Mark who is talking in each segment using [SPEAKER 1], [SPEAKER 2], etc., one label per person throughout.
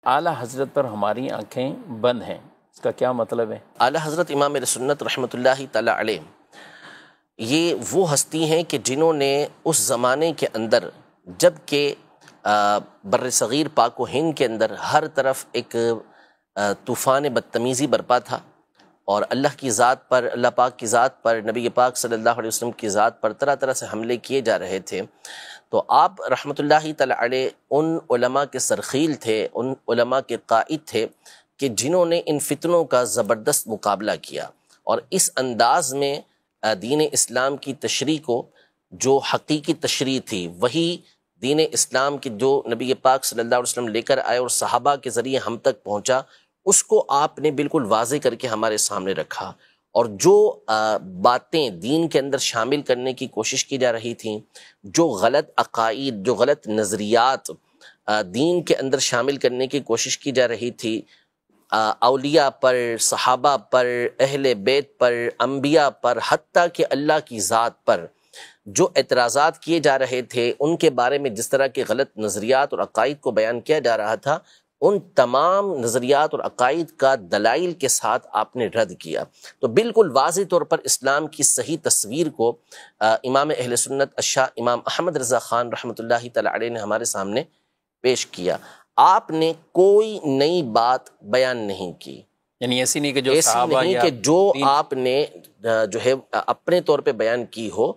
[SPEAKER 1] اعلیٰ حضرت پر ہماری آنکھیں بند ہیں، اس کا کیا مطلب ہے؟
[SPEAKER 2] اعلیٰ حضرت امام اہل سنت رحمۃ اللہ تعالی علیہ یہ وہ ہستی ہیں کہ جنہوں نے اس زمانے کے اندر، جب کہ بر صغیر پاک و ہند کے اندر ہر طرف ایک طوفان بدتمیزی برپا تھا، اور اللہ کی ذات پر، اللہ پاک کی ذات پر، نبی پاک صلی اللہ علیہ وسلم کی ذات پر طرح طرح سے حملے کیے جا رہے تھے، تو آپ رحمۃ اللہ تعالی علیہ ان علماء کے سرخیل تھے، ان علماء کے قائد تھے کہ جنہوں نے ان فتنوں کا زبردست مقابلہ کیا، اور اس انداز میں دین اسلام کی تشریح کو، جو حقیقی تشریح تھی وہی دین اسلام کی جو نبی پاک صلی اللہ علیہ وسلم لے کر آئے اور صحابہ کے ذریعے ہم تک پہنچا، اس کو آپ نے بالکل واضح کر کے ہمارے سامنے رکھا، اور جو باتیں دین کے اندر شامل کرنے کی کوشش کی جا رہی تھیں، جو غلط عقائد، جو غلط نظریات دین کے اندر شامل کرنے کی کوشش کی جا رہی تھی، اولیاء پر، صحابہ پر، اہل بیت پر، انبیاء پر، حتیٰ کہ اللہ کی ذات پر جو اعتراضات کیے جا رہے تھے، ان کے بارے میں جس طرح کے غلط نظریات اور عقائد کو بیان کیا جا رہا تھا، ان تمام نظریات اور عقائد کا دلائل کے ساتھ آپ نے رد کیا۔ تو بالکل واضح طور پر اسلام کی صحیح تصویر کو امام اہل سنت الشاہ امام احمد رضا خان رحمۃ اللہ تعالی علیہ نے ہمارے سامنے پیش کیا۔ آپ نے کوئی نئی بات بیان نہیں کی،
[SPEAKER 1] یعنی ایسی نہیں کہ جو
[SPEAKER 2] ایسی
[SPEAKER 1] صحابہ
[SPEAKER 2] نہیں
[SPEAKER 1] یا
[SPEAKER 2] کہ جو آپ نے جو ہے اپنے طور پہ بیان کی ہو،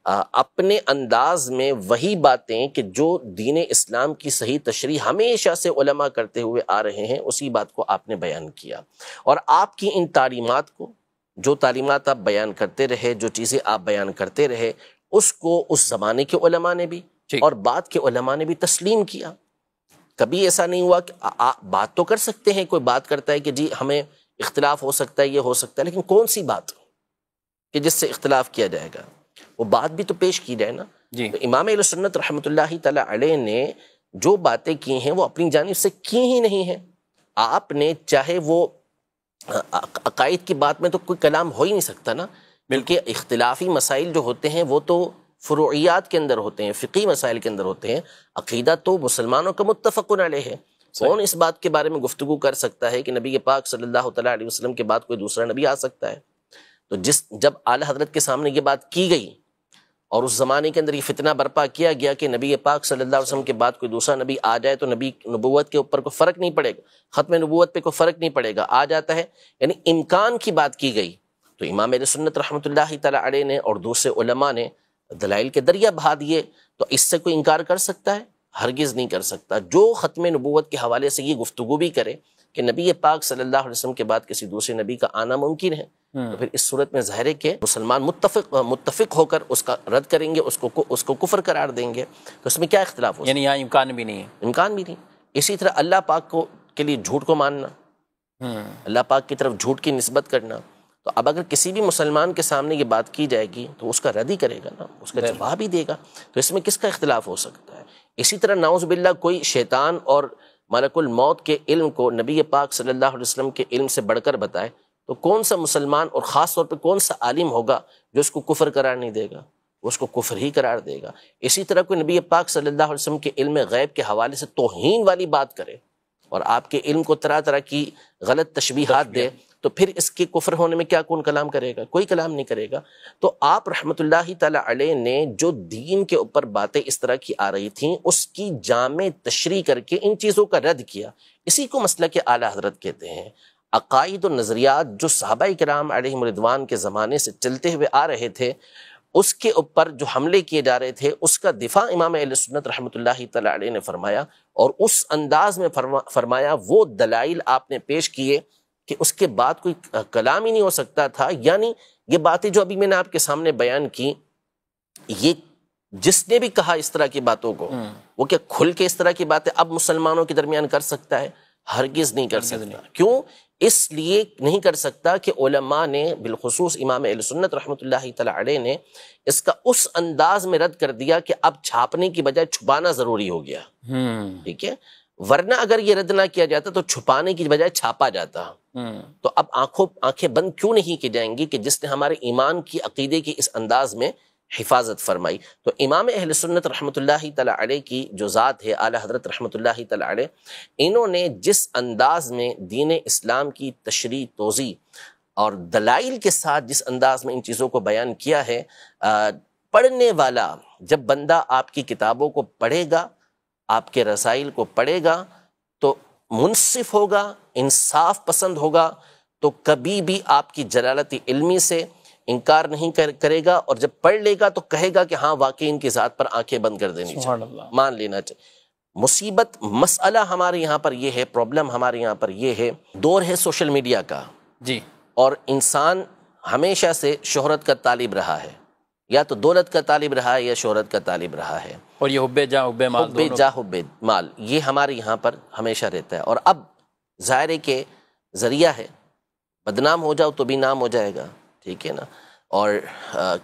[SPEAKER 2] اپنے انداز میں وہی باتیں کہ جو دین اسلام کی صحیح تشریح ہمیشہ سے علماء کرتے ہوئے آ رہے ہیں، اسی بات کو آپ نے بیان کیا، اور آپ کی ان تعلیمات کو، جو تعلیمات آپ بیان کرتے رہے، جو چیزیں آپ بیان کرتے رہے، اس کو اس زمانے کے علماء نے بھی اور بعد کے علماء نے بھی تسلیم کیا۔ کبھی ایسا نہیں ہوا کہ بات تو کر سکتے ہیں، کوئی بات کرتا ہے کہ جی ہمیں اختلاف ہو سکتا ہے، یہ ہو سکتا ہے، لیکن کون سی بات کہ جس سے اختلاف کیا جائے گا، وہ بات بھی تو پیش کی جائے نا۔ تو امام اہل سنت رحمۃ اللہ تعالی علیہ نے جو باتیں کی ہیں وہ اپنی جانب سے کی ہی نہیں ہیں۔ آپ نے چاہے وہ عقائد کی بات میں تو کوئی کلام ہو ہی نہیں سکتا نا، بلکہ اختلافی مسائل جو ہوتے ہیں وہ تو فروعیات کے اندر ہوتے ہیں، فقہی مسائل کے اندر ہوتے ہیں۔ عقیدہ تو مسلمانوں کا متفق علیہ ہے۔ کون اس بات کے بارے میں گفتگو کر سکتا ہے کہ نبی پاک صلی اللہ تعالی علیہ وسلم کے بعد کوئی دوسرا نبی آ سکتا ہے؟ تو جب اعلیٰ حضرت کے سامنے یہ بات کی گئی اور اس زمانے کے اندر یہ فتنہ برپا کیا گیا کہ نبی پاک صلی اللہ علیہ وسلم کے بعد کوئی دوسرا نبی آ جائے تو نبی نبوت کے اوپر کوئی فرق نہیں پڑے گا، ختم نبوت پہ کوئی فرق نہیں پڑے گا، آ جاتا ہے، یعنی امکان کی بات کی گئی، تو امام اہل سنت رحمۃ اللہ تعالی علیہ نے اور دوسرے علماء نے دلائل کے دریا بہا دیے، تو اس سے کوئی انکار کر سکتا ہے؟ ہرگز نہیں کر سکتا۔ جو ختم نبوت کے حوالے سے یہ گفتگو بھی کرے کہ نبی پاک صلی اللہ علیہ وسلم کے بعد کسی دوسرے نبی کا آنا ممکن ہے، تو پھر اس صورت میں ظاہر ہے کہ مسلمان متفق ہو کر اس کا رد کریں گے، اس کو کفر قرار دیں گے، تو اس میں کیا اختلاف ہو سکتا ہے؟
[SPEAKER 1] یعنی یہاں امکان بھی نہیں ہے،
[SPEAKER 2] امکان بھی نہیں۔ اسی طرح اللہ پاک کے لیے جھوٹ کو ماننا، اللہ پاک کی طرف جھوٹ کی نسبت کرنا، تو اب اگر کسی بھی مسلمان کے سامنے یہ بات کی جائے گی تو اس کا رد ہی کرے گا نا، اس کا جواب ہی دے گا، تو اس میں کس کا اختلاف ہو سکتا ہے؟ اسی طرح نعوذ باللہ کوئی شیطان اور ملک الموت کے علم کو نبی پاک صلی اللہ علیہ وسلم کے علم سے بڑھ کر بتائے، تو کون سا مسلمان اور خاص طور پہ کون سا عالم ہوگا جو اس کو کفر قرار نہیں دے گا؟ وہ اس کو کفر ہی قرار دے گا۔ اسی طرح کوئی نبی پاک صلی اللہ علیہ وسلم کے علم غیب کے حوالے سے توہین والی بات کرے اور آپ کے علم کو طرح طرح کی غلط تشبیہات دے، تو پھر اس کے کفر ہونے میں کیا کون کلام کرے گا؟ کوئی کلام نہیں کرے گا۔ تو آپ رحمت اللہ تعالی علیہ نے جو دین کے اوپر باتیں اس طرح کی آ رہی تھیں، اس کی جامع تشریح کر کے ان چیزوں کا رد کیا۔ اسی کو مسلک اعلیٰ حضرت کہتے ہیں۔ عقائد و نظریات جو صحابہ کرام علیہم رضوان کے زمانے سے چلتے ہوئے آ رہے تھے، اس کے اوپر جو حملے کیے جا رہے تھے، اس کا دفاع امام اہل سنت رحمۃ اللہ تعالی علیہ نے فرمایا، اور اس انداز میں فرمایا، وہ دلائل آپ نے پیش کیے کہ اس کے بعد کوئی کلام ہی نہیں ہو سکتا تھا۔ یعنی یہ باتیں جو ابھی میں نے آپ کے سامنے بیان کی، یہ جس نے بھی کہا اس طرح کی باتوں کو، وہ کیا کھل کے اس طرح کی باتیں اب مسلمانوں کے درمیان کر سکتا ہے؟ ہرگز نہیں کر سکتا۔ کیوں؟ اس لیے نہیں کر سکتا کہ علماء نے، بالخصوص امام اہل سنت رحمۃ اللہ تعالی علیہ نے، اس کا اس انداز میں رد کر دیا کہ اب چھاپنے کی بجائے چھپانا ضروری ہو گیا۔ ٹھیک ہے، ورنہ اگر یہ رد نہ کیا جاتا تو چھپانے کی بجائے چھاپا جاتا۔ تو اب آنکھیں بند کیوں نہیں کی جائیں گی کہ جس نے ہمارے ایمان کی، عقیدے کی اس انداز میں حفاظت فرمائی۔ تو امام اہل سنت رحمۃ اللہ تعالی علیہ کی جو ذات ہے، اعلیٰ حضرت رحمۃ اللہ تعالی علیہ، انہوں نے جس انداز میں دین اسلام کی تشریح، توضیح اور دلائل کے ساتھ جس انداز میں ان چیزوں کو بیان کیا ہے، پڑھنے والا جب بندہ آپ کی کتابوں کو پڑھے گا، آپ کے رسائل کو پڑھے گا، تو منصف ہوگا، انصاف پسند ہوگا، تو کبھی بھی آپ کی جلالت علمی سے انکار نہیں کرے گا، اور جب پڑھ لے گا تو کہے گا کہ ہاں واقعی ان کی ذات پر آنکھیں بند کر دینی چاہیے، مان لینا چاہیے۔ مصیبت مسئلہ ہمارے یہاں پر یہ ہے، پرابلم ہمارے یہاں پر یہ ہے، دور ہے سوشل میڈیا کا
[SPEAKER 1] جی،
[SPEAKER 2] اور انسان ہمیشہ سے شہرت کا طالب رہا ہے، یا تو دولت کا طالب رہا ہے یا شہرت کا طالب رہا ہے،
[SPEAKER 1] اور یہ حب جاہ حب مال،
[SPEAKER 2] حب جاہ حب مال، یہ ہمارے یہاں پر ہمیشہ رہتا ہے۔ اور اب ظاہر ہے کہ ذریعہ ہے، بدنام ہو جاؤ تو بھی نام ہو جائے گا، ٹھیک ہے نا، اور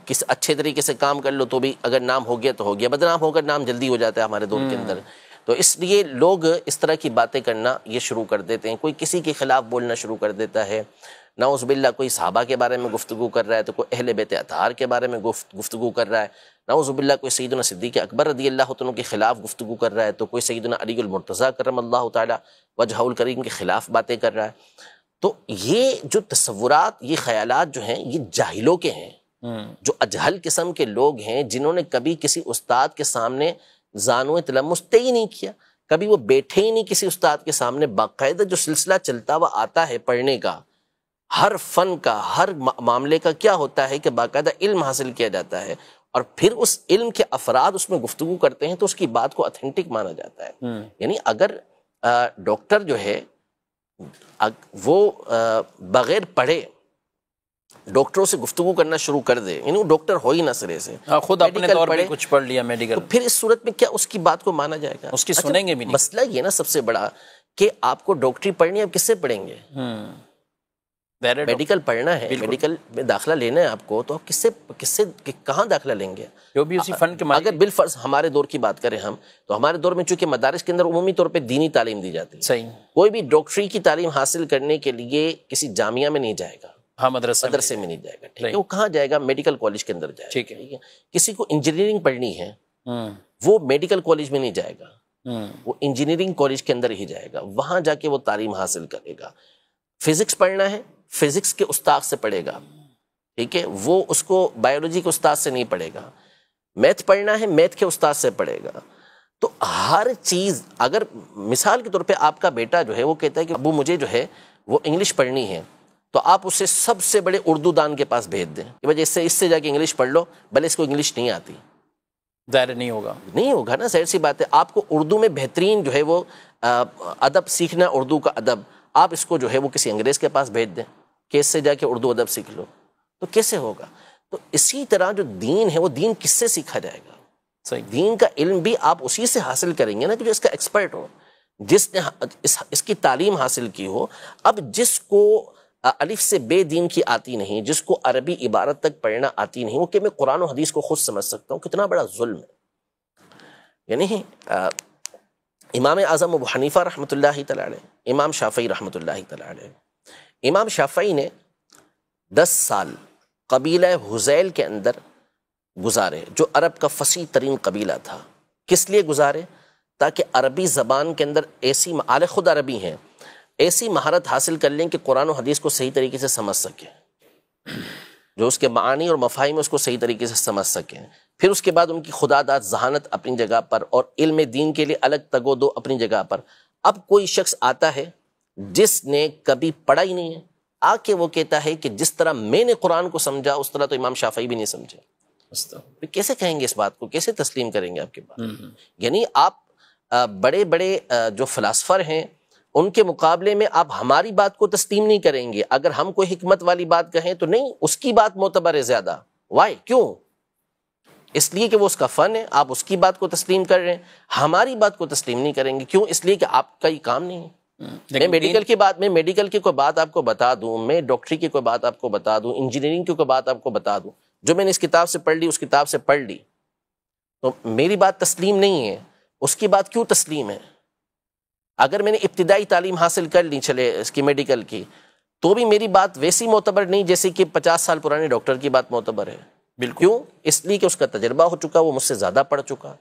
[SPEAKER 2] کس اچھے طریقے سے کام کر لو تو بھی اگر نام ہو گیا تو ہو گیا، بدنام ہو کر نام جلدی ہو جاتا ہے ہمارے دور کے اندر۔ تو اس لیے لوگ اس طرح کی باتیں کرنا یہ شروع کر دیتے ہیں، کوئی کسی کے خلاف بولنا شروع کر دیتا ہے، نعوذ باللہ کوئی صحابہ کے بارے میں گفتگو کر رہا ہے تو کوئی اہل بیت اطہار کے بارے میں گفتگو کر رہا ہے، نعوذ باللہ کوئی سیدنا صدیق اکبر رضی اللہ عنہ کے خلاف گفتگو کر رہا ہے تو کوئی سیدنا علی المرتضیٰ کرم اللہ تعالی وجہہ الکریم کے خلاف باتیں کر رہا ہے۔ تو یہ جو تصورات، یہ خیالات جو ہیں، یہ جاہلوں کے ہیں، جو اجہل قسم کے لوگ ہیں، جنہوں نے کبھی کسی استاد کے سامنے زانو تلمس طے ہی نہیں کیا، کبھی وہ بیٹھے ہی نہیں کسی استاد کے سامنے۔ باقاعدہ جو سلسلہ چلتا ہوا آتا ہے پڑھنے کا، ہر فن کا، ہر معاملے کا کیا ہوتا ہے کہ باقاعدہ علم حاصل کیا جاتا ہے، اور پھر اس علم کے افراد اس میں گفتگو کرتے ہیں تو اس کی بات کو اتھینٹک مانا جاتا ہے۔ یعنی اگر ڈاکٹر جو ہے وہ بغیر پڑھے ڈاکٹروں سے گفتگو کرنا شروع کر دے، یعنی وہ ڈاکٹر ہو ہی نہ سرے سے،
[SPEAKER 1] خود اپنے طور پہ کچھ پڑھ لیا میڈیکل،
[SPEAKER 2] تو پھر اس صورت میں کیا اس کی بات کو مانا جائے گا؟
[SPEAKER 1] اس کی سنیں گے بھی نہیں۔
[SPEAKER 2] مسئلہ یہ نا سب سے بڑا کہ آپ کو ڈاکٹری پڑھنی ہے، آپ کس سے پڑھیں گے؟ میڈیکل پڑھنا ہے، میڈیکل میں داخلہ لینا ہے آپ کو، تو آپ کس سے کہاں داخلہ لیں گے؟
[SPEAKER 1] جو بھی اسی فن کے
[SPEAKER 2] اگر بالفرض ہمارے دور کی بات کریں ہم، تو ہمارے دور میں چونکہ مدارس کے اندر عمومی طور پہ دینی تعلیم دی جاتی ہے،
[SPEAKER 1] صحیح،
[SPEAKER 2] کوئی بھی ڈاکٹری کی تعلیم حاصل کرنے کے لیے کسی جامعہ میں نہیں جائے گا،
[SPEAKER 1] ہاں مدرسے
[SPEAKER 2] میں نہیں جائے گا، ٹھیک ہے، وہ کہاں جائے گا؟ میڈیکل کالج کے اندر جائے گا، ٹھیک ہے۔ کسی کو انجینئرنگ پڑھنی ہے، وہ میڈیکل کالج میں نہیں جائے گا، وہ انجینئرنگ کالج کے اندر ہی جائے گا، وہاں جا کے وہ تعلیم حاصل کرے گا۔ فزکس پڑھنا ہے، فزکس کے استاد سے پڑھے گا، ٹھیک ہے، وہ اس کو بایولوجی کے استاد سے نہیں پڑھے گا۔ میتھ پڑھنا ہے، میتھ کے استاد سے پڑھے گا۔ تو ہر چیز، اگر مثال کے طور پہ آپ کا بیٹا جو ہے وہ کہتا ہے کہ ابو مجھے جو ہے وہ انگلش پڑھنی ہے، تو آپ اسے سب سے بڑے اردو دان کے پاس بھیج دیں کہ بھائی اس سے جا کے انگلش پڑھ لو، بھلے اس کو انگلش نہیں آتی،
[SPEAKER 1] ظاہر نہیں ہوگا
[SPEAKER 2] نا، ظاہر سی بات ہے۔ آپ کو اردو میں بہترین جو ہے وہ ادب سیکھنا، اردو کا ادب، آپ اس کو جو ہے وہ کسی انگریز کے پاس بھیج دیں کہ اس سے جا کے اردو ادب سیکھ لو، تو کیسے ہوگا؟ تو اسی طرح جو دین ہے وہ دین کس سے سیکھا جائے گا؟
[SPEAKER 1] صحیح،
[SPEAKER 2] دین کا علم بھی آپ اسی سے حاصل کریں گے نا کہ جو اس کا ایکسپرٹ ہو، جس نے اس کی تعلیم حاصل کی ہو۔ اب جس کو الف سے بے دین کی آتی نہیں، جس کو عربی عبارت تک پڑھنا آتی نہیں، وہ کہ میں قرآن و حدیث کو خود سمجھ سکتا ہوں، کتنا بڑا ظلم ہے۔ یعنی امام اعظم ابو حنیفہ رحمۃ اللہ تعالی علیہ، امام شافعی رحمۃ اللہ تعالی علیہ، امام شافعی نے 10 سال قبیلہ حذیل کے اندر گزارے، جو عرب کا فصیح ترین قبیلہ تھا۔ کس لیے گزارے؟ تاکہ عربی زبان کے اندر ایسی، اہل خود عربی ہیں، ایسی مہارت حاصل کر لیں کہ قرآن و حدیث کو صحیح طریقے سے سمجھ سکیں، جو اس کے معانی اور مفاہیم اس کو صحیح طریقے سے سمجھ سکیں۔ پھر اس کے بعد ان کی خدا داد ذہانت اپنی جگہ پر، اور علم دین کے لیے الگ تگ و دو اپنی جگہ پر۔ اب کوئی شخص آتا ہے جس نے کبھی پڑھا ہی نہیں ہے، آ کے وہ کہتا ہے کہ جس طرح میں نے قرآن کو سمجھا اس طرح تو امام شافعی بھی نہیں سمجھے، پھر کیسے کہیں گے اس بات کو؟ کیسے تسلیم کریں گے آپ کی بات؟ یعنی آپ بڑے بڑے جو فلاسفر ہیں ان کے مقابلے میں آپ ہماری بات کو تسلیم نہیں کریں گے۔ اگر ہم کوئی حکمت والی بات کہیں تو نہیں، اس کی بات معتبر ہے زیادہ۔ وائی؟ کیوں؟ اس لیے کہ وہ اس کا فن ہے، آپ اس کی بات کو تسلیم کر رہے ہیں، ہماری بات کو تسلیم نہیں کریں گے۔ کیوں؟ اس لیے کہ آپ کا یہ کام نہیں ہے۔ میں میڈیکل کی کوئی بات آپ کو بتا دوں، میں ڈاکٹری کی کوئی بات آپ کو بتا دوں، انجینئرنگ کی کوئی بات آپ کو بتا دوں، جو میں نے اس کتاب سے پڑھ لی، اس کتاب سے پڑھ لی، تو میری بات تسلیم نہیں ہے، اس کی بات کیوں تسلیم ہے؟ اگر میں نے ابتدائی تعلیم حاصل کر لی چلے اس کی میڈیکل کی، تو بھی میری بات ویسی معتبر نہیں جیسے کہ 50 سال پرانے ڈاکٹر کی بات معتبر ہے۔ بالکل. کیوں؟ اس لیے کہ اس کا تجربہ ہو چکا، وہ مجھ سے زیادہ پڑھ چکا.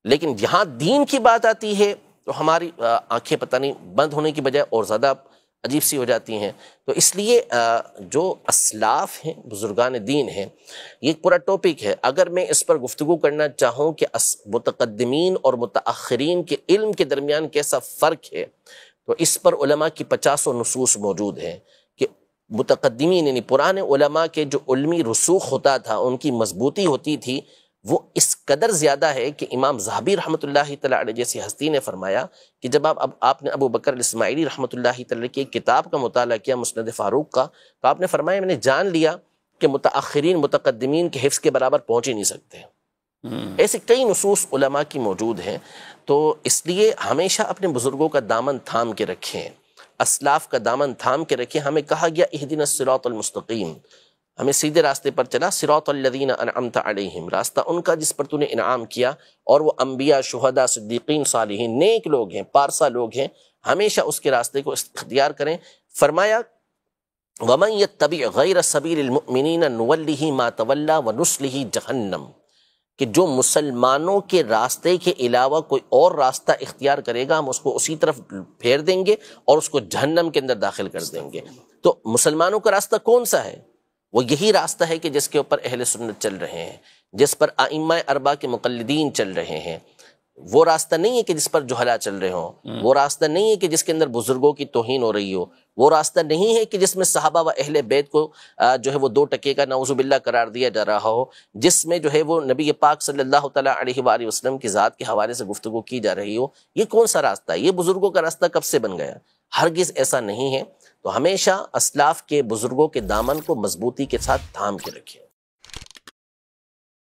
[SPEAKER 2] لیکن جہاں دین کی بات آتی ہے تو ہماری آنکھیں پتہ نہیں بند ہونے کی بجائے اور زیادہ عجیب سی ہو جاتی ہیں. تو اس لیے جو اسلاف ہیں، بزرگان دین ہیں، یہ ایک پورا ٹاپک ہے. اگر میں اس پر گفتگو کرنا چاہوں کہ متقدمین اور متاخرین کے علم کے درمیان کیسا فرق ہے، تو اس پر علماء کی 50 نصوص موجود ہیں کہ متقدمین یعنی پرانے علماء کے جو علمی رسوخ ہوتا تھا، ان کی مضبوطی ہوتی تھی، وہ اس قدر زیادہ ہے کہ امام ذہبی رحمۃ اللہ تعالی علیہ جیسی ہستی نے فرمایا کہ جب آپ نے ابو بکر الاسماعیلی رحمۃ اللہ تعالی کی ایک کتاب کا مطالعہ کیا، مسند فاروق کا، تو آپ نے فرمایا میں نے جان لیا کہ متاخرین متقدمین کے حفظ کے برابر پہنچ ہی نہیں سکتے. ایسے کئی نصوص علماء کی موجود ہیں. تو اس لیے ہمیشہ اپنے بزرگوں کا دامن تھام کے رکھیں، اسلاف کا دامن تھام کے رکھیں. ہمیں کہا گیا اہدنا الصراط المستقیم، ہمیں سیدھے راستے پر چلا. صراط الذین انعمت علیہم، راستہ ان کا جس پر تو نے انعام کیا، اور وہ انبیاء، شہداء، صدیقین، صالحین، نیک لوگ ہیں، پارسا لوگ ہیں. ہمیشہ اس کے راستے کو اختیار کریں. فرمایا وَمَن يَتَّبِعْ غَيْرَ سَبِيلِ الْمُؤْمِنِينَ نُوَلِّهِ مَا تَوَلَّى وَنُصْلِهِ جَهَنَّمَ، کہ جو مسلمانوں کے راستے کے علاوہ کوئی اور راستہ اختیار کرے گا، ہم اس کو اسی طرف پھیر دیں گے اور اس کو جہنم کے اندر داخل کر دیں گے. تو مسلمانوں کا راستہ کون سا ہے؟ وہ یہی راستہ ہے کہ جس کے اوپر اہل سنت چل رہے ہیں، جس پر ائمہ اربعہ کے مقلدین چل رہے ہیں. وہ راستہ نہیں ہے کہ جس پر جہلا چل رہے ہوں، وہ راستہ نہیں ہے کہ جس کے اندر بزرگوں کی توہین ہو رہی ہو، وہ راستہ نہیں ہے کہ جس میں صحابہ و اہل بیت کو جو ہے وہ 2 ٹکے کا نعوذ باللہ قرار دیا جا رہا ہو، جس میں جو ہے وہ نبی پاک صلی اللہ تعالیٰ علیہ وآلہ وسلم کی ذات کے حوالے سے گفتگو کی جا رہی ہو. یہ کون سا راستہ ہے؟ یہ بزرگوں کا راستہ کب سے بن گیا؟ ہرگز ایسا نہیں ہے. تو ہمیشہ اسلاف کے بزرگوں کے دامن کو مضبوطی کے ساتھ تھام کے رکھیں.